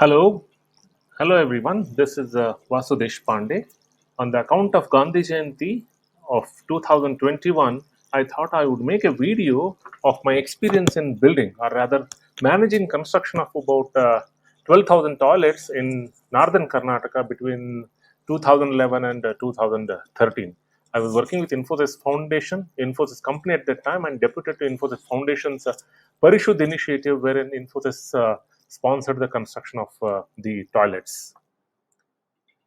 Hello, hello everyone. This is Vasu Deshpande. On the account of Gandhi Jayanti of 2021, I thought I would make a video of my experience in building, or rather, managing construction of about 12,000 toilets in northern Karnataka between 2011 and 2013. I was working with Infosys Foundation, Infosys company at that time, and deputed to Infosys Foundation's Parishudh initiative, wherein Infosys sponsored the construction of the toilets.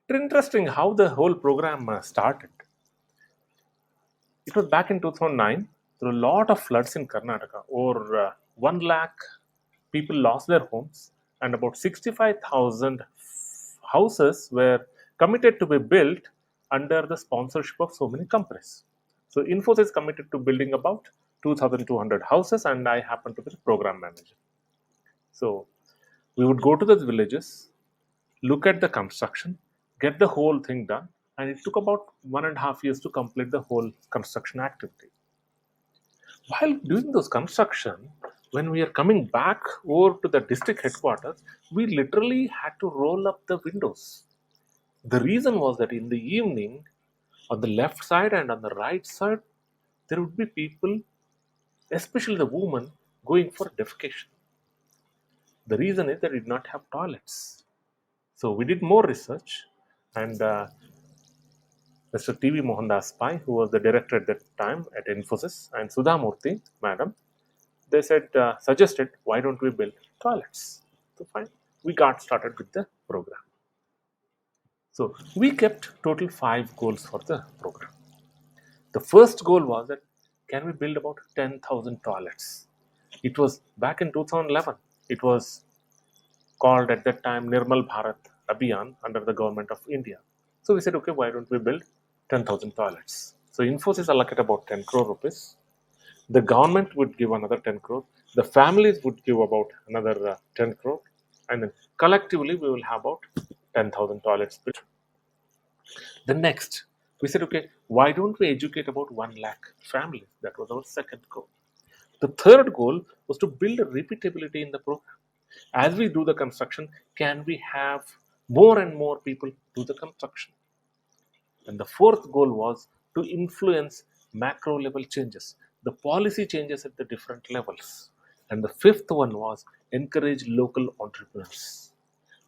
It's interesting how the whole program started. It was back in 2009. There were a lot of floods in Karnataka. Over 1 lakh people lost their homes, and about 65,000 houses were committed to be built under the sponsorship of so many companies. So, Infosys committed to building about 2,200 houses, and I happened to be the program manager. So, we would go to the villages, look at the construction, get the whole thing done, and it took about 1.5 years to complete the whole construction activity. While doing those construction, when we are coming back over to the district headquarters, we literally had to roll up the windows. The reason was that in the evening, on the left side and on the right side, there would be people, especially the women, going for defecation. The reason is they did not have toilets. So we did more research, and Mr. T.V. Mohandas Pai, who was the director at that time at Infosys, and Sudha Murthy, madam, they said, suggested, why don't we build toilets? So fine, we got started with the program. So we kept total 5 goals for the program. The first goal was that can we build about 10,000 toilets? It was back in 2011. It was called at that time Nirmal Bharat Abhiyan under the government of India. So we said, okay, why don't we build 10,000 toilets? So Infosys allocated about 10 crore rupees. The government would give another 10 crore. The families would give about another 10 crore. And then collectively, we will have about 10,000 toilets built. The next, we said, okay, why don't we educate about 1 lakh families? That was our second goal. The third goal was to build a repeatability in the program. As we do the construction, can we have more and more people do the construction? And the fourth goal was to influence macro level changes, the policy changes at the different levels. And the fifth one was encourage local entrepreneurs.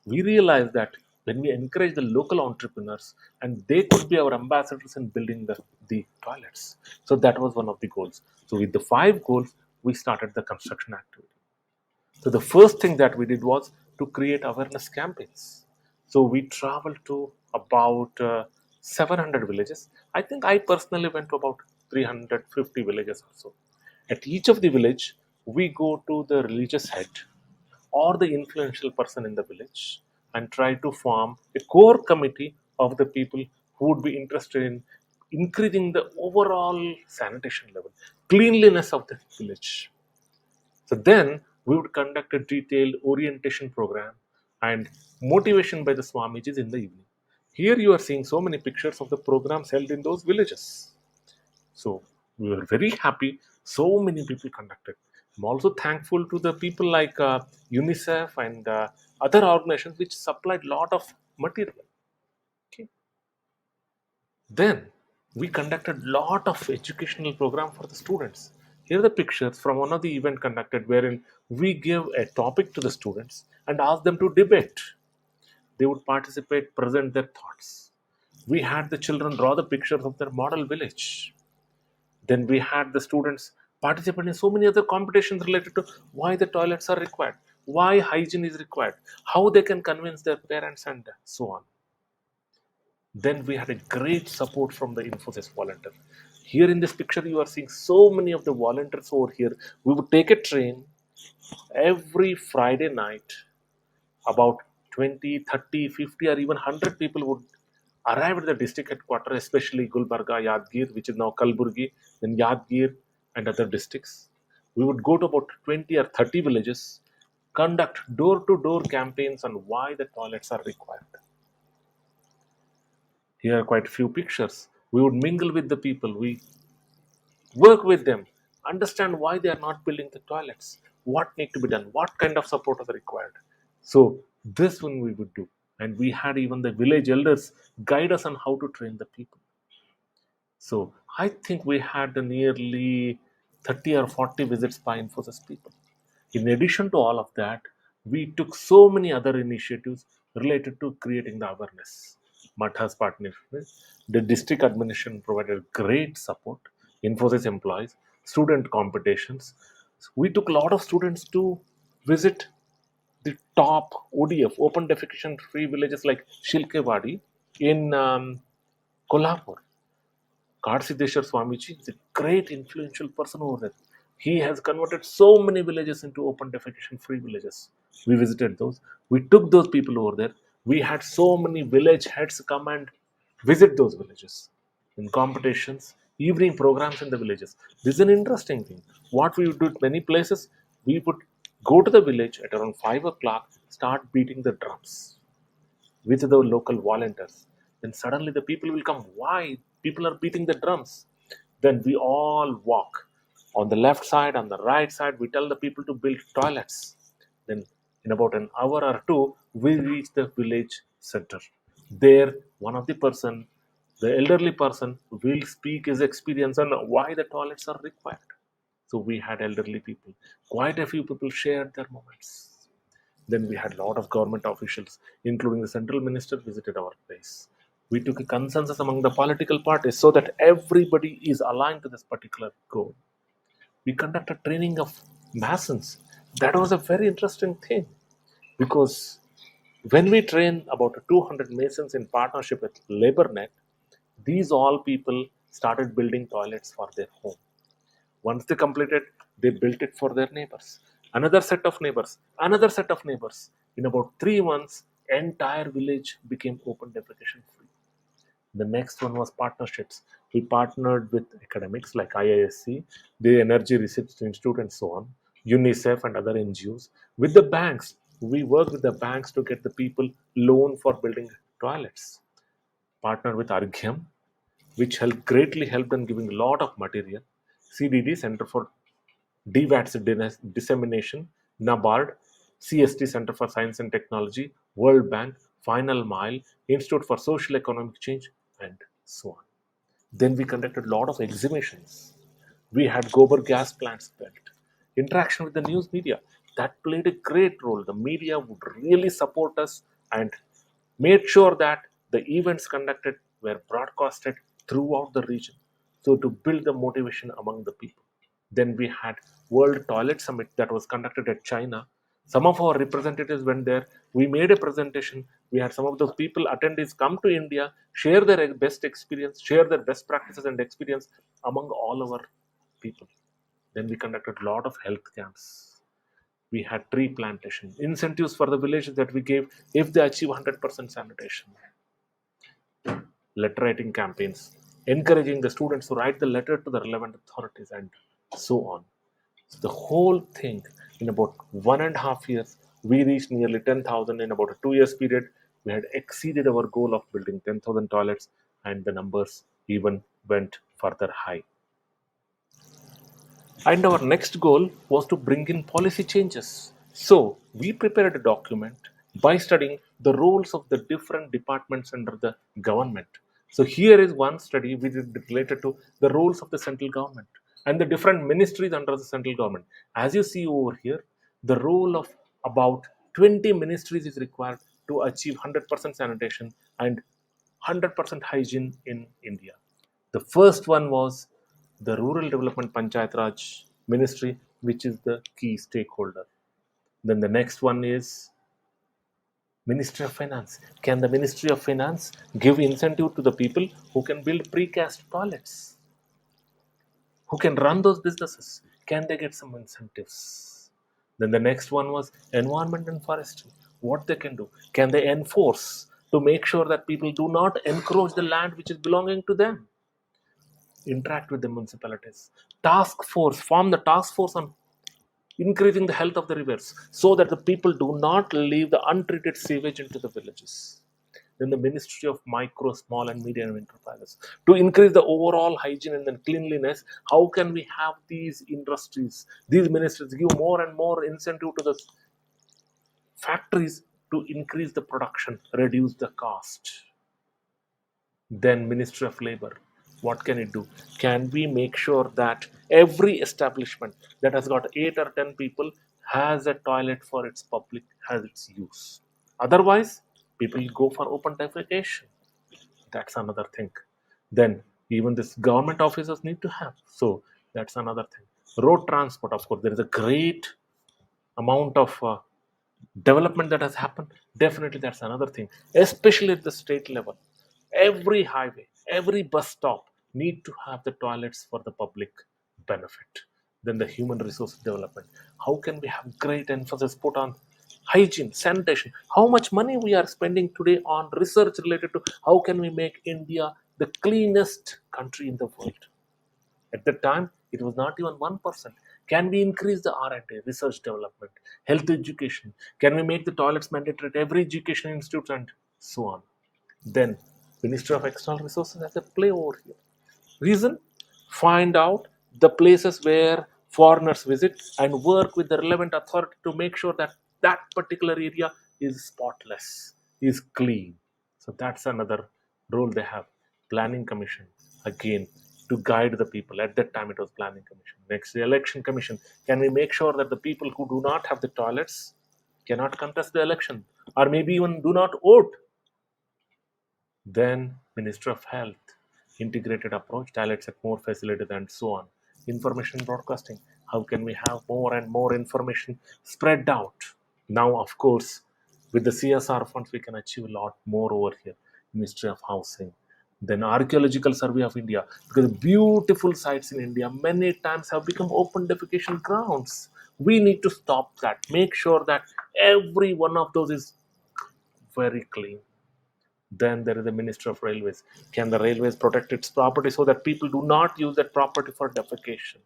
We realized that when we encourage the local entrepreneurs, and they could be our ambassadors in building the toilets. So that was one of the goals. So with the 5 goals, we started the construction activity. So the first thing that we did was to create awareness campaigns. So we traveled to about 700 villages. I think I personally went to about 350 villages or so. At each of the village, we go to the religious head or the influential person in the village and try to form a core committee of the people who would be interested in increasing the overall sanitation level, cleanliness of the village. So then we would conduct a detailed orientation program and motivation by the Swamijis in the evening. Here you are seeing so many pictures of the programs held in those villages. So we were very happy. So many people conducted. I'm also thankful to the people like UNICEF and other organizations which supplied lot of material. Okay. Then we conducted lot of educational program for the students. Here are the pictures from one of the event conducted wherein we give a topic to the students and ask them to debate. They would participate, present their thoughts. We had the children draw the pictures of their model village. Then we had the students participate in so many other competitions related to why the toilets are required, why hygiene is required, how they can convince their parents, and so on. Then we had a great support from the Infosys volunteer. Here in this picture, you are seeing so many of the volunteers over here. We would take a train every Friday night. About 20, 30, 50, or even 100 people would arrive at the district headquarters, especially Gulbarga, Yadgir, which is now Kalburgi, then Yadgir and other districts. We would go to about 20 or 30 villages, conduct door-to-door campaigns on why the toilets are required. Here are quite a few pictures. We would mingle with the people. We work with them, understand why they are not building the toilets, what need to be done, what kind of support is required. So This one we would do. And we had even the village elders guide us on how to train the people. So I think we had nearly 30 or 40 visits by Infosys people. In addition to all of that, we took so many other initiatives related to creating the awareness. Mathas partnership, the district administration provided great support, Infosys employees, student competitions. We took a lot of students to visit the top ODF, open defecation free villages like Shilkewadi in Kolhapur. Karsideshwar Swamiji is a great influential person over there. He has converted so many villages into open defecation free villages. We visited those. We took those people over there. We had so many village heads come and visit those villages in competitions, evening programs in the villages. This is an interesting thing. What we would do at many places, we would go to the village at around 5 o'clock, start beating the drums with the local volunteers. Then suddenly the people will come. Why? People are beating the drums. Then we all walk. On the left side, on the right side, we tell the people to build toilets. Then in about an hour or two, we reach the village center. There, one of the person, the elderly person, will speak his experience on why the toilets are required. So we had elderly people. Quite a few people shared their moments. Then we had a lot of government officials, including the central minister, visited our place. We took a consensus among the political parties so that everybody is aligned to this particular goal. We conducted training of masons. That was a very interesting thing because when we train about 200 masons in partnership with LaborNet, these all people started building toilets for their home. Once they completed, they built it for their neighbors. Another set of neighbors, another set of neighbors. In about 3 months, entire village became open defecation free. The next one was partnerships. We partnered with academics like IISc, the Energy Research Institute, and so on, UNICEF, and other NGOs. With the banks, we worked with the banks to get the people loan for building toilets. Partnered with Arghyam, which greatly helped in giving a lot of material. CDD, Center for DVATS Dissemination, NABARD, CST, Center for Science and Technology, World Bank, Final Mile, Institute for Social Economic Change, and so on. Then we conducted a lot of exhibitions. We had Gobar gas plants built. Interaction with the news media. That played a great role. The media would really support us and made sure that the events conducted were broadcasted throughout the region. So to build the motivation among the people. Then we had World Toilet Summit that was conducted at China. Some of our representatives went there. We made a presentation. We had some of those people, attendees, come to India, share their best experience, share their best practices and experience among all our people. Then we conducted a lot of health camps. We had tree plantation, incentives for the villages that we gave if they achieve 100% sanitation. Letter writing campaigns, encouraging the students to write the letter to the relevant authorities, and so on. So the whole thing, in about 1.5 years, we reached nearly 10,000. In about a 2 years period, we had exceeded our goal of building 10,000 toilets, and the numbers even went further high. And our next goal was to bring in policy changes. So we prepared a document by studying the roles of the different departments under the government. So here is one study which is related to the roles of the central government and the different ministries under the central government. As you see over here, the role of about 20 ministries is required to achieve 100% sanitation and 100% hygiene in India. The first one was the Rural Development Panchayat Raj Ministry, which is the key stakeholder. Then the next one is Ministry of Finance. Can the Ministry of Finance give incentive to the people who can build precast toilets? Who can run those businesses? Can they get some incentives? Then the next one was Environment and Forestry. What they can do? Can they enforce to make sure that people do not encroach the land which is belonging to them? Interact with the municipalities. Task force, form the task force on increasing the health of the rivers so that the people do not leave the untreated sewage into the villages. Then the Ministry of Micro, Small and Medium Enterprises. To increase the overall hygiene and then cleanliness, how can we have these industries, these ministries give more and more incentive to the factories to increase the production, reduce the cost. Then Ministry of Labor, what can it do? Can we make sure that every establishment that has got 8 or 10 people has a toilet for its public, has its use? Otherwise, people go for open defecation. That's another thing. Then even this government officers need to have. So that's another thing. Road transport, of course, there is a great amount of development that has happened. Definitely, that's another thing. Especially at the state level, every highway, every bus stop need to have the toilets for the public benefit. Then the human resource development. How can we have great emphasis put on hygiene, sanitation? How much money we are spending today on research related to how can we make India the cleanest country in the world? At that time, it was not even 1%. Can we increase the R&D, research development, health education? Can we make the toilets mandatory at every education institute and so on? Then, Ministry of External Resources has a play over here. Reason? Find out the places where foreigners visit and work with the relevant authority to make sure that that particular area is spotless, is clean. So that's another role they have. Planning Commission, again, to guide the people. At that time, it was Planning Commission. Next, the Election Commission. Can we make sure that the people who do not have the toilets cannot contest the election or maybe even do not vote? Then Minister of Health, integrated approach, toilets at more facilities and so on. Information broadcasting, how can we have more and more information spread out? Now, of course, with the CSR funds, we can achieve a lot more over here. Ministry of Housing, then Archaeological Survey of India, because beautiful sites in India many times have become open defecation grounds. We need to stop that. Make sure that every one of those is very clean. Then there is the Minister of Railways. Can the railways protect its property so that people do not use that property for defecation?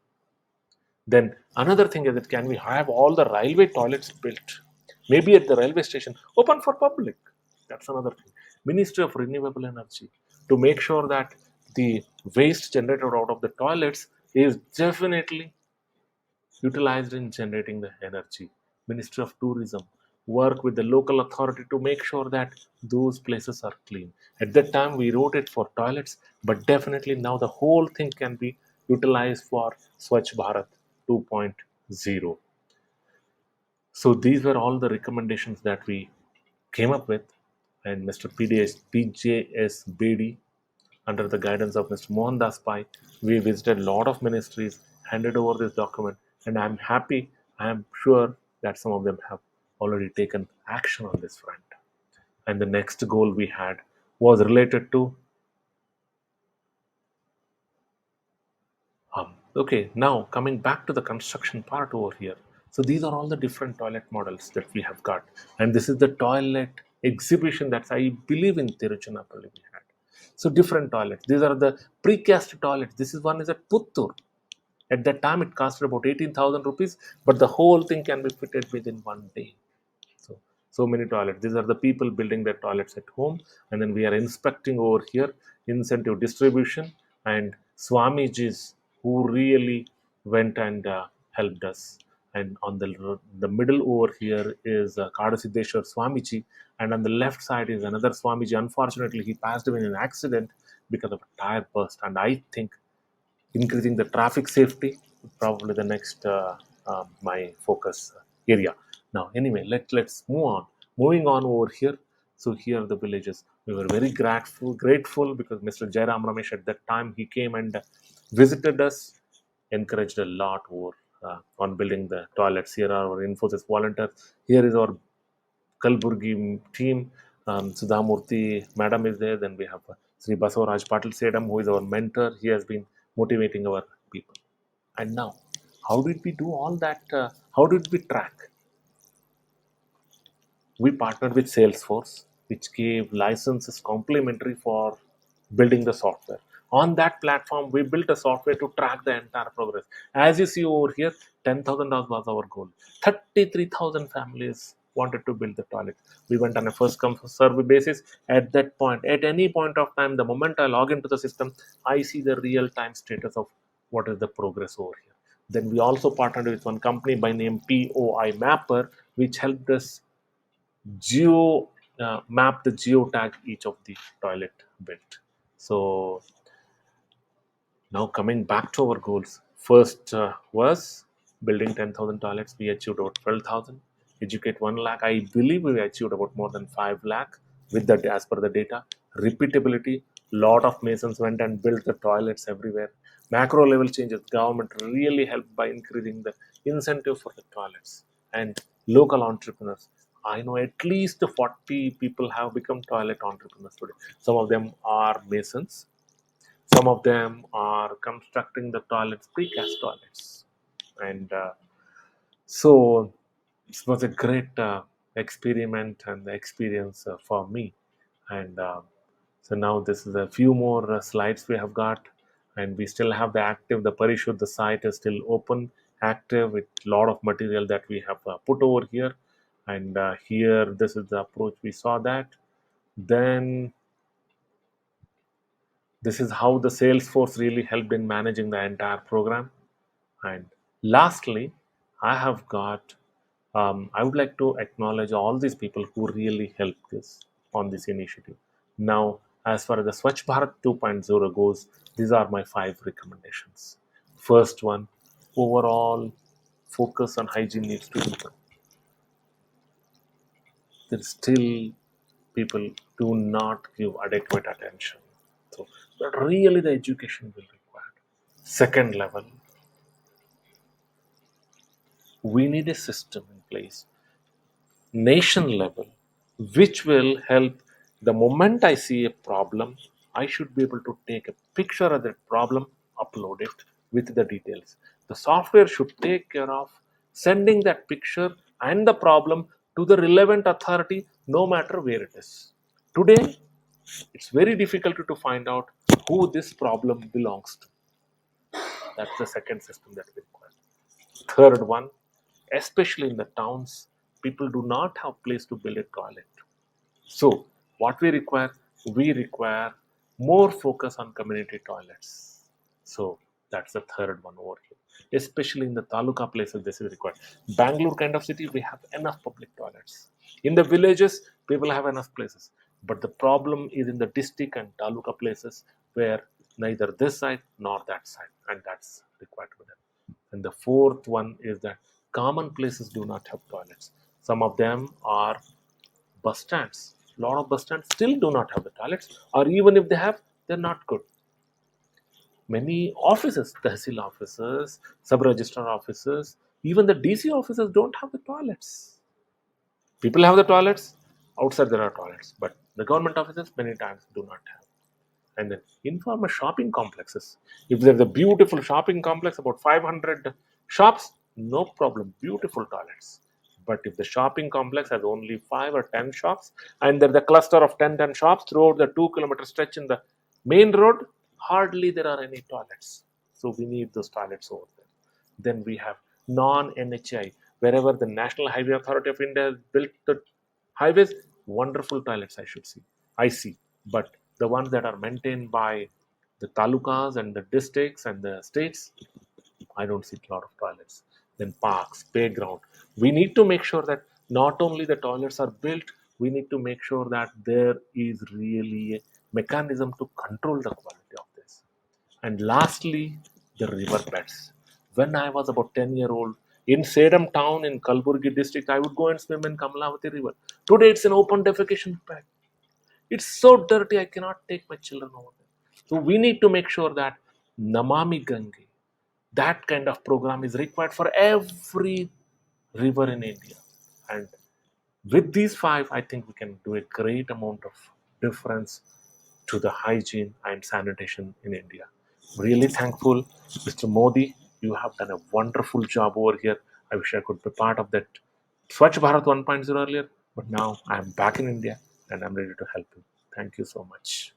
Then another thing is that can we have all the railway toilets built? Maybe at the railway station, open for public. That's another thing. Ministry of Renewable Energy, to make sure that the waste generated out of the toilets is definitely utilized in generating the energy. Ministry of Tourism, work with the local authority to make sure that those places are clean. At that time, we wrote it for toilets, but definitely now the whole thing can be utilized for Swachch Bharath 2.0. So these were all the recommendations that we came up with, and Mr. PJS Bedi, under the guidance of Mr. Mohandas Pai, we visited a lot of ministries, handed over this document, and I'm happy, I'm sure that some of them have already taken action on this front. And the next goal we had was related to okay, now coming back to the construction part over here. So these are all the different toilet models that we have got. And this is the toilet exhibition that I believe in Tiruchirappalli we had. So different toilets. These are the precast toilets. This is one is at Puttur. At that time, it costed about 18,000 rupees, but the whole thing can be fitted within one day. So many toilets. These are the people building their toilets at home, and then we are inspecting over here incentive distribution and Swamijis who really went and helped us. And on the middle over here is Kadasiddeshwar Swamiji, and on the left side is another Swamiji. Unfortunately, he passed away in an accident because of a tire burst, and I think increasing the traffic safety probably the next my focus area. Now anyway, let's move on. Moving on over here, so here are the villages. We were very grateful because Mr. Jairam Ramesh at that time he came and visited us, encouraged a lot over on building the toilets. Here are our Infosys volunteers. Here is our Kalburgi team. Sudhamurthy madam is there. Then we have Sri Basavaraj Patil Sedam, who is our mentor. He has been motivating our people. And now, how did we do all that? How did we track? We partnered with Salesforce, which gave licenses complimentary for building the software. On that platform, we built a software to track the entire progress. As you see over here, 10,000 was our goal. 33,000 families wanted to build the toilet. We went on a first come first serve basis. At that point, at any point of time, the moment I log into the system, I see the real time status of what is the progress over here. Then we also partnered with one company by name POI Mapper, which helped us geo map the geotag each of the toilet built. So now coming back to our goals, first was building 10,000 toilets. We achieved about 12,000. Educate 1 lakh. I believe we achieved about more than 5 lakh with that as per the data. Repeatability. Lot of masons went and built the toilets everywhere. Macro level changes. Government really helped by increasing the incentive for the toilets and local entrepreneurs. I know at least 40 people have become toilet entrepreneurs today. Some of them are masons, some of them are constructing the toilets, precast toilets. And so it was a great experiment and experience for me. And so now this is a few more slides we have got, and we still have the active, the Parishudh, the site is still open, active with a lot of material that we have put over here. And here, this is the approach we saw that. Then this is how the Salesforce really helped in managing the entire program. And lastly, I have got, I would like to acknowledge all these people who really helped this on this initiative. Now, as far as the Swachch Bharat 2.0 goes, these are my 5 recommendations. First one, overall focus on hygiene needs to improve. There's still people do not give adequate attention. So, but really the education will require. Second level, we need a system in place, nation level, which will help. The moment I see a problem, I should be able to take a picture of that problem, upload it with the details. The software should take care of sending that picture and the problem to the relevant authority, no matter where it is. Today, it's very difficult to find out who this problem belongs to. That's the second system that we require. Third one, especially in the towns, people do not have place to build a toilet. So what we require more focus on community toilets. So that's the third one over here. Especially in the taluka places, this is required. Bangalore kind of city, we have enough public toilets. In the villages, people have enough places. But the problem is in the district and taluka places where neither this side nor that side, and that's required to be done. And the fourth one is that common places do not have toilets. Some of them are bus stands. A lot of bus stands still do not have the toilets, or even if they have, they're not good. Many offices, Tehsil offices, sub registrar offices, even the DC offices don't have the toilets. People have the toilets, outside there are toilets, but the government offices many times do not have. And then informal shopping complexes. If there's a beautiful shopping complex, about 500 shops, no problem, beautiful toilets. But if the shopping complex has only 5 or 10 shops, and there's a cluster of 10 shops throughout the 2 kilometer stretch in the main road, hardly there are any toilets. So we need those toilets over there. Then we have non-NHI, wherever the National Highway Authority of India has built the highways, wonderful toilets I see. But the ones that are maintained by the talukas and the districts and the states, I don't see a lot of toilets. Then parks, playground. We need to make sure that not only the toilets are built, we need to make sure that there is really a mechanism to control the quality of this. And lastly, the riverbeds. When I was about 10-year-old, in Sedam town in Kalburgi district, I would go and swim in Kamalavati river. Today it's an open defecation pad. It's so dirty, I cannot take my children over there. So we need to make sure that Namami Gange, that kind of program is required for every river in India. And with these 5, I think we can do a great amount of difference to the hygiene and sanitation in India. Really thankful, Mr. Modi. You have done a wonderful job over here. I wish I could be part of that Swachh Bharat 1.0 earlier, but now I'm back in India and I'm ready to help you. Thank you so much.